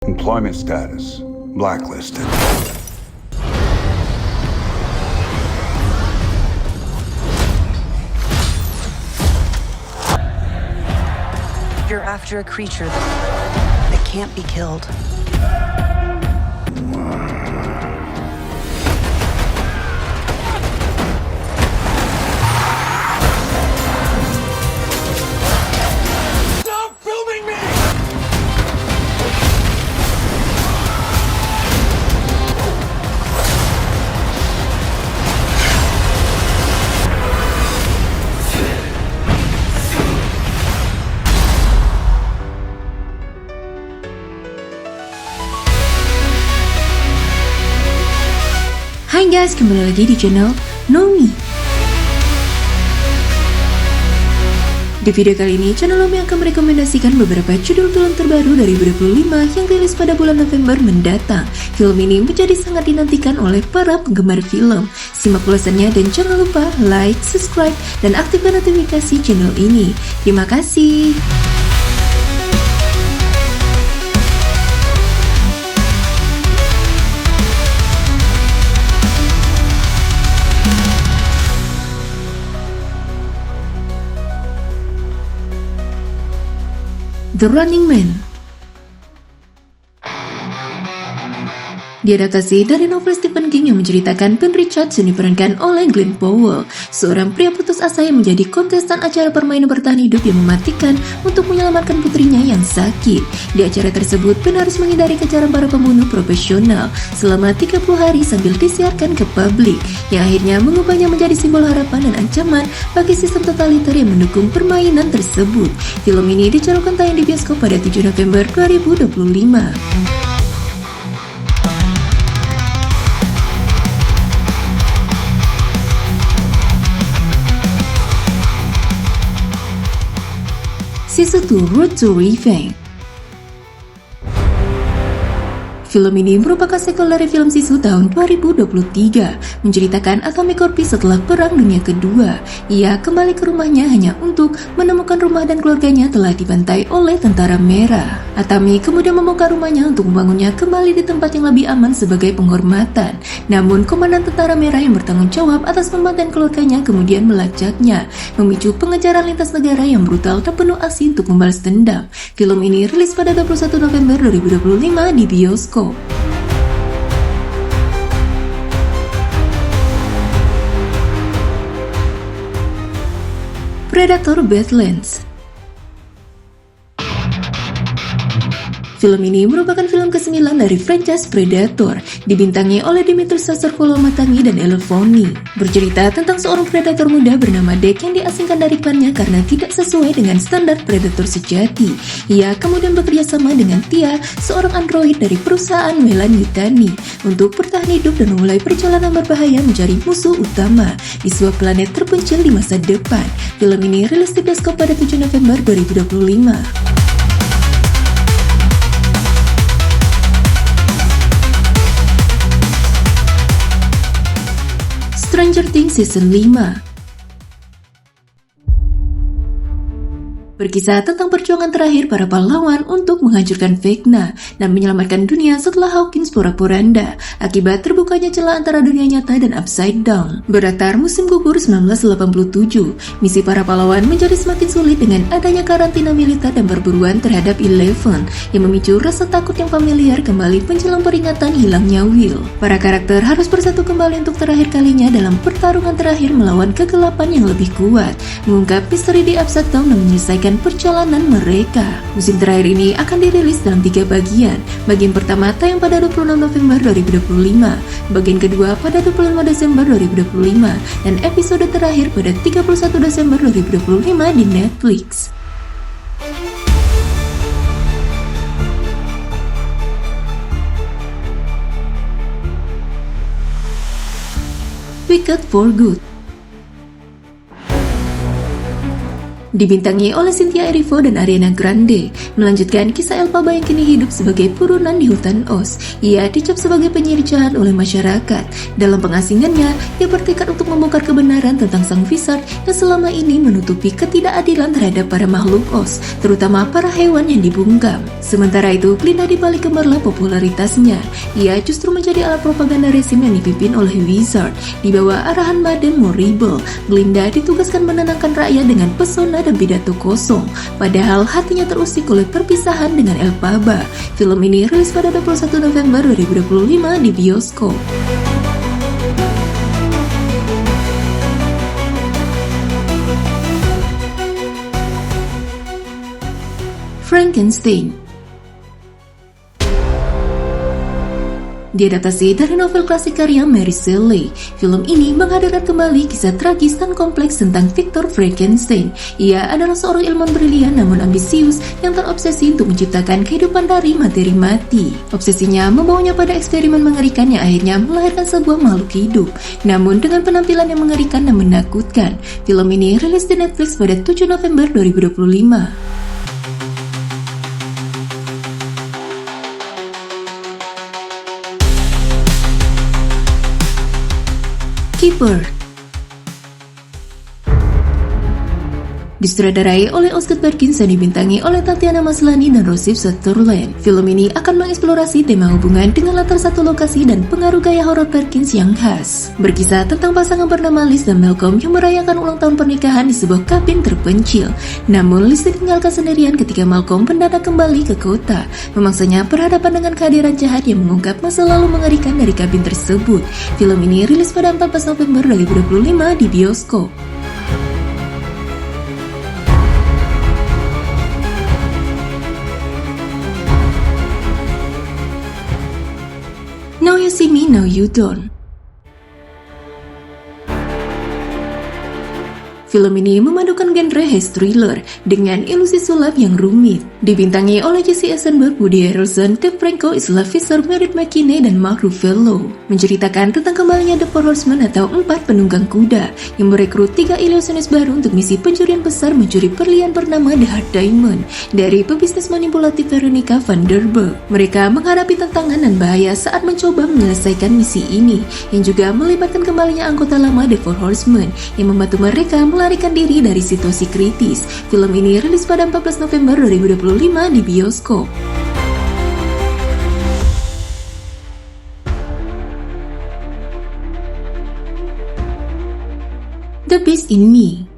Employment status, blacklisted. You're after a creature that can't be killed. Stop filming me! Hai guys, kembali lagi di channel Nomi. Di video kali ini, channel Nomi akan merekomendasikan beberapa judul film terbaru dari 2025 yang rilis pada bulan November mendatang. Film ini menjadi sangat dinantikan oleh para penggemar film. Simak ulasannya dan jangan lupa like, subscribe, dan aktifkan notifikasi channel ini. Terima kasih. The Running Man diadaptasi dari novel Stephen King yang menceritakan Ben Richards yang diperankan oleh Glenn Powell, seorang pria putus asa yang menjadi kontestan acara permainan bertahan hidup yang mematikan untuk menyelamatkan putrinya yang sakit. Di acara tersebut, Ben harus menghindari kejaran para pembunuh profesional selama 30 hari sambil disiarkan ke publik, yang akhirnya mengubahnya menjadi simbol harapan dan ancaman bagi sistem totaliter yang mendukung permainan tersebut. Film ini dijadwalkan tayang di bioskop pada 7 November 2025. Season 2 Road to Revenge. Film ini merupakan sequel dari film Sisu tahun 2023, menceritakan Atomic Corps setelah Perang Dunia Kedua. Ia kembali ke rumahnya hanya untuk menemukan rumah dan keluarganya telah dibantai oleh tentara merah. Atami kemudian membongkar rumahnya untuk membangunnya kembali di tempat yang lebih aman sebagai penghormatan. Namun, komandan tentara merah yang bertanggung jawab atas pembantaian keluarganya kemudian melacaknya, memicu pengejaran lintas negara yang brutal dan penuh aksi untuk membalas dendam. Film ini rilis pada 21 November 2025 di bioskop. Predator Badlands. Film ini merupakan film ke-9 dari franchise Predator, dibintangi oleh Dimitri Sasser-Kolomatangi dan Elle Foni. Bercerita tentang seorang predator muda bernama Dek yang diasingkan dari klannya karena tidak sesuai dengan standar predator sejati. Ia kemudian bekerja sama dengan Tia, seorang android dari perusahaan Melan-Yutani, untuk bertahan hidup dan memulai perjalanan berbahaya mencari musuh utama di sebuah planet terpencil di masa depan. Film ini rilis di bioskop pada 7 November 2025. Stranger Things Season 5 berkisah tentang perjuangan terakhir para pahlawan untuk menghancurkan Vecna dan menyelamatkan dunia setelah Hawkins porak-poranda akibat terbukanya celah antara dunia nyata dan Upside Down. Berlatar musim gugur 1987, misi para pahlawan menjadi semakin sulit dengan adanya karantina militer dan perburuan terhadap Eleven yang memicu rasa takut yang familiar kembali menjelang peringatan hilangnya Will. Para karakter harus bersatu kembali untuk terakhir kalinya dalam pertarungan terakhir melawan kegelapan yang lebih kuat, mengungkap misteri di Upside Down dan menyelesaikan perjalanan mereka. Musim terakhir ini akan dirilis dalam 3 bagian. Bagian pertama tayang pada 26 November 2025, bagian kedua pada 25 Desember 2025, dan episode terakhir pada 31 Desember 2025 di Netflix. Wicked for Good. dibintangi oleh Cynthia Erivo dan Ariana Grande, melanjutkan kisah Elphaba yang kini hidup sebagai buronan di hutan Oz. Ia dicap sebagai penyihir jahat oleh masyarakat. Dalam pengasingannya, ia bertekad untuk membongkar kebenaran tentang sang wizard yang selama ini menutupi ketidakadilan terhadap para makhluk Oz, terutama para hewan yang dibungkam. Sementara itu, Glinda dibalik gemerlap popularitasnya. Ia justru menjadi alat propaganda rezim yang dipimpin oleh Wizard. Di bawah arahan Madame Morrible, Glinda ditugaskan menenangkan rakyat dengan pesona dan pidato kosong, padahal hatinya terusik oleh perpisahan dengan Elphaba. Film ini rilis pada 21 November 2025 di bioskop. Frankenstein diadaptasi dari novel klasik karya Mary Shelley. Film ini menghadirkan kembali kisah tragis dan kompleks tentang Victor Frankenstein. Ia adalah seorang ilmuwan brilian namun ambisius yang terobsesi untuk menciptakan kehidupan dari materi mati. Obsesinya membawanya pada eksperimen mengerikan yang akhirnya melahirkan sebuah makhluk hidup. Namun dengan penampilan yang mengerikan dan menakutkan, film ini rilis di Netflix pada 7 November 2025. Keeper disutradarai oleh Oscar Perkins dan dibintangi oleh Tatiana Maslany dan Rossif Sutherland. Film ini akan mengeksplorasi tema hubungan dengan latar satu lokasi dan pengaruh gaya horor Perkins yang khas. Berkisah tentang pasangan bernama Liz dan Malcolm yang merayakan ulang tahun pernikahan di sebuah kabin terpencil. Namun Liz ditinggalkan sendirian ketika Malcolm mendadak kembali ke kota. Memangsanya berhadapan dengan kehadiran jahat yang mengungkap masa lalu mengerikan dari kabin tersebut. Film ini rilis pada 14 November 2025 di bioskop. Now You See Me, Now You Don't. Film ini memadukan genre heist thriller dengan ilusi sulap yang rumit. Dibintangi oleh Jesse Eisenberg, Woody Harrelson, Dave Franco, Isla Fisher, Meredith McKinney, dan Mark Ruffalo. Menceritakan tentang kembalinya The Four Horsemen atau 4 penunggang kuda yang merekrut 3 ilusionis baru untuk misi pencurian besar mencuri berlian bernama The Heart Diamond dari pebisnis manipulatif Veronica van der Burg. Mereka menghadapi tantangan dan bahaya saat mencoba menyelesaikan misi ini, yang juga melibatkan kembalinya anggota lama The Four Horsemen yang membantu mereka melarikan diri dari situasi kritis. Film ini rilis pada 14 November 2025 di bioskop. The Beast in Me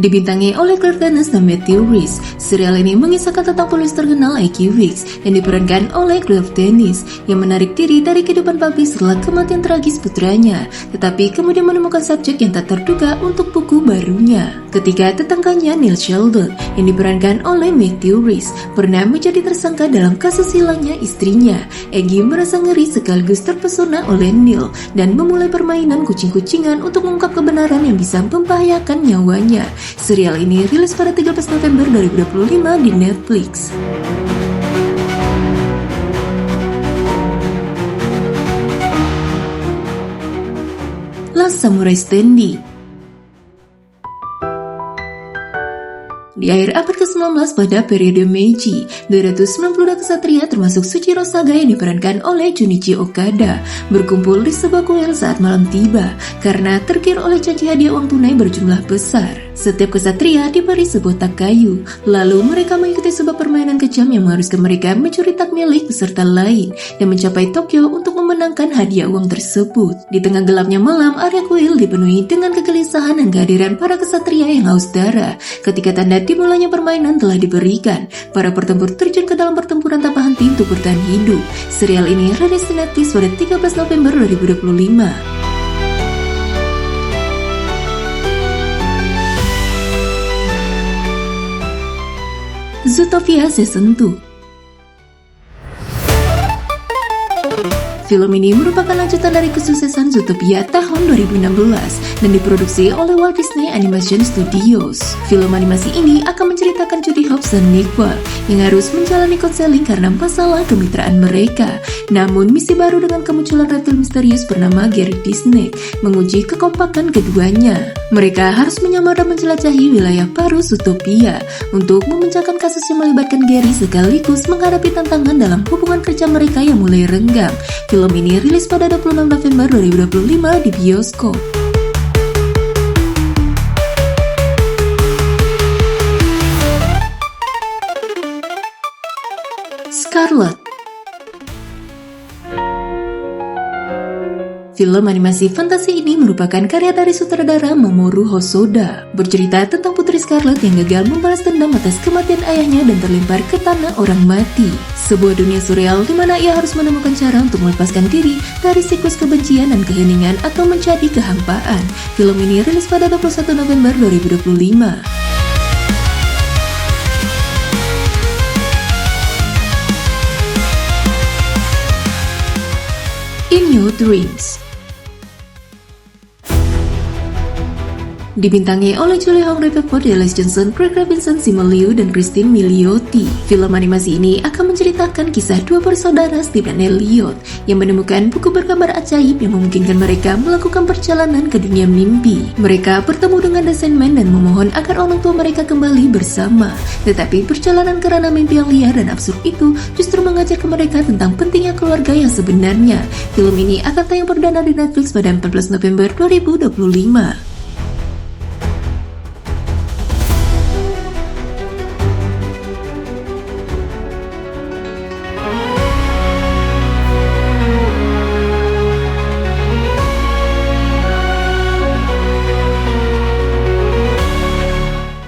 dibintangi oleh Claire Danes dan Matthew Rhys. Serial ini mengisahkan tentang penulis terkenal A.Q. Wicks yang diperankan oleh Claire Danes yang menarik diri dari kehidupan publik setelah kematian tragis putranya, tetapi kemudian menemukan subjek yang tak terduga untuk buku barunya. Ketika tetangganya Neil Sheldon yang diperankan oleh Matthew Rhys pernah menjadi tersangka dalam kasus hilangnya istrinya, Aggie merasa ngeri sekaligus terpesona oleh Neil dan memulai permainan kucing-kucingan untuk mengungkap kebenaran yang bisa membahayakan nyawanya. Serial ini rilis pada 13 November 2025 di Netflix. Last Samurai Standing. Di akhir abad ke-19 pada periode Meiji, 292 kesatria termasuk Shuichiro Saga yang diperankan oleh Junichi Okada berkumpul di sebuah kuil saat malam tiba karena tergiur oleh janji hadiah uang tunai berjumlah besar. Setiap kesatria diberi sebuah tak kayu, lalu mereka mengikuti sebuah permainan kejam yang mengharuskan mereka mencuri tak milik peserta lain dan mencapai Tokyo untuk memenangkan hadiah uang tersebut. Di tengah gelapnya malam, area kuil dipenuhi dengan kegelisahan dan kehadiran para kesatria yang haus darah. Ketika tanda dimulainya permainan telah diberikan, para pertempur terjun ke dalam pertempuran tanpa henti untuk bertahan hidup. Serial ini rilis di Netflix pada 13 November 2025. Zootopia Season 2. Film ini merupakan lanjutan dari kesuksesan Zootopia tahun 2016 dan diproduksi oleh Walt Disney Animation Studios. Film animasi ini akan menceritakan Judy Hopps dan Nick Wall yang harus menjalani konseling karena masalah kemitraan mereka. Namun, misi baru dengan kemunculan reptil misterius bernama Gary Disney menguji kekompakan keduanya. Mereka harus menyamar dan menjelajahi wilayah baru Zootopia untuk memecahkan kasus yang melibatkan Gary sekaligus menghadapi tantangan dalam hubungan kerja mereka yang mulai renggang. Film ini rilis pada 26 November 2025 di bioskop. Scarlet. Film animasi fantasi ini merupakan karya dari sutradara Mamoru Hosoda, bercerita tentang putri Scarlet yang gagal membalas dendam atas kematian ayahnya dan terlempar ke tanah orang mati. Sebuah dunia surreal di mana ia harus menemukan cara untuk melepaskan diri dari siklus kebencian dan keheningan atau menjadi kehampaan. Film ini rilis pada 21 November 2025. In Your Dreams. Dibintangi oleh Julie Hong Rappaport, Dallas Johnson, Craig Robinson, Simu Liu, dan Christine Milioti. Film animasi ini akan menceritakan kisah dua bersaudara Steve dan Elliot yang menemukan buku bergambar ajaib yang memungkinkan mereka melakukan perjalanan ke dunia mimpi. Mereka bertemu dengan The Sandman dan memohon agar orang tua mereka kembali bersama. Tetapi perjalanan karena mimpi yang liar dan absurd itu justru mengajar ke mereka tentang pentingnya keluarga yang sebenarnya. Film ini akan tayang perdana di Netflix pada 14 November 2025.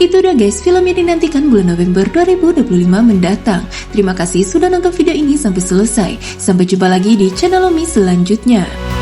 Itu udah guys, film yang dinantikan bulan November 2025 mendatang. Terima kasih sudah nonton video ini sampai selesai. Sampai jumpa lagi di channel Omi selanjutnya.